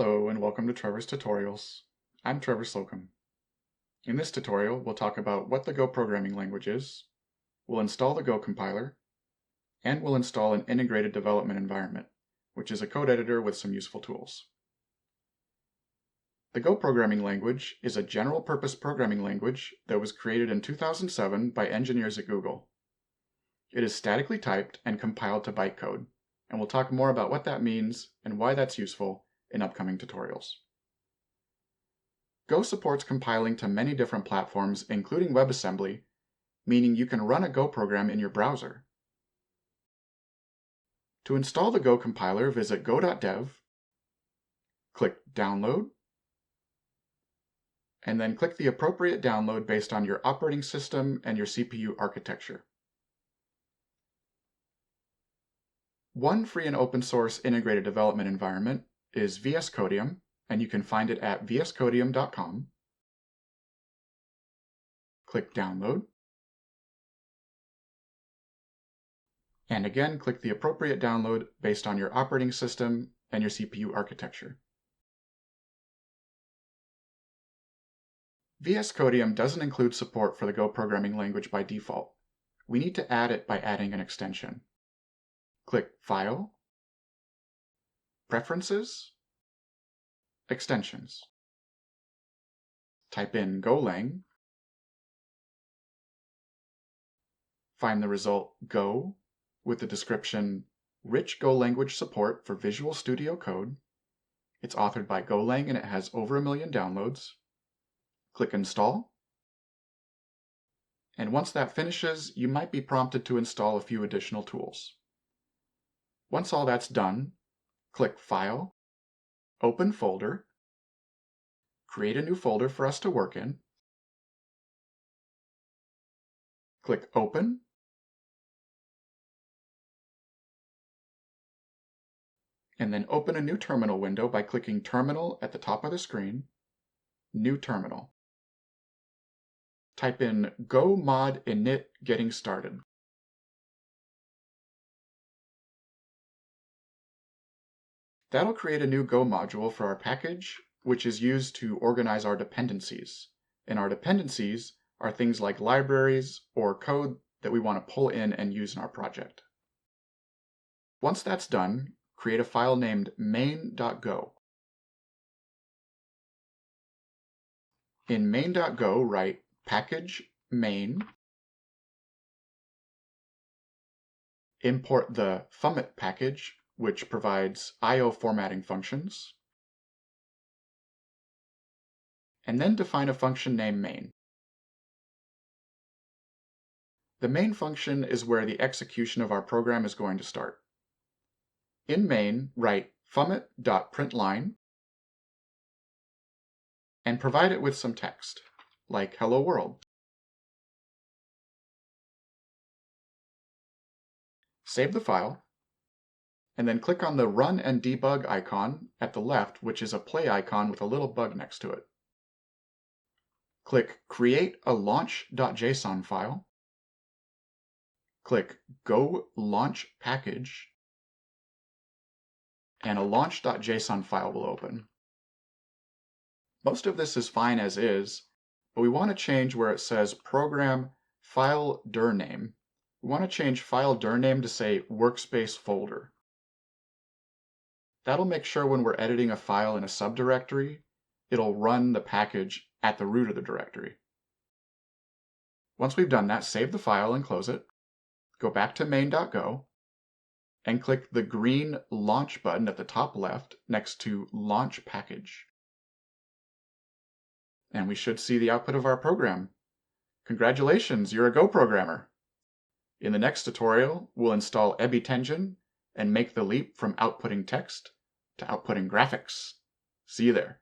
Hello and welcome to Trevor's Tutorials. I'm Trevor Slocum. In this tutorial, we'll talk about what the Go programming language is, we'll install the Go compiler, and we'll install an integrated development environment, which is a code editor with some useful tools. The Go programming language is a general-purpose programming language that was created in 2007 by engineers at Google. It is statically typed and compiled to bytecode, and we'll talk more about what that means and why that's useful in upcoming tutorials. Go supports compiling to many different platforms, including WebAssembly, meaning you can run a Go program in your browser. To install the Go compiler, visit go.dev, click Download, and then click the appropriate download based on your operating system and your CPU architecture. One free and open source integrated development environment is VS Codium, and you can find it at vscodium.com. Click Download. And again, click the appropriate download based on your operating system and your CPU architecture. VS Codium doesn't include support for the Go programming language by default. We need to add it by adding an extension. Click File, Preferences, Extensions. Type in Golang. Find the result Go with the description Rich Go language support for Visual Studio Code. It's authored by Golang and it has over 1 million downloads. Click Install. And once that finishes, you might be prompted to install a few additional tools. Once all that's done, click File, Open Folder, create a new folder for us to work in, click Open, and then open a new terminal window by clicking Terminal at the top of the screen, New Terminal. Type in go mod init getting started. That'll create a new Go module for our package, which is used to organize our dependencies. And our dependencies are things like libraries or code that we want to pull in and use in our project. Once that's done, create a file named main.go. In main.go, write package main, import the fumit package, which provides I/O formatting functions, and then define a function named main. The main function is where the execution of our program is going to start. In main, write fumit.println and provide it with some text, like hello world. Save the file, and then click on the Run and Debug icon at the left, which is a play icon with a little bug next to it. Click Create a launch.json file. Click Go Launch Package, and a launch.json file will open. Most of this is fine as is, but we want to change where it says Program File dir name. We want to change File dir name to say Workspace Folder. That'll make sure when we're editing a file in a subdirectory, it'll run the package at the root of the directory. Once we've done that, save the file and close it. Go back to main.go and click the green Launch button at the top left next to Launch Package. And we should see the output of our program. Congratulations, you're a Go programmer! In the next tutorial, we'll install EbbyTension and make the leap from outputting text to outputting graphics. See you there.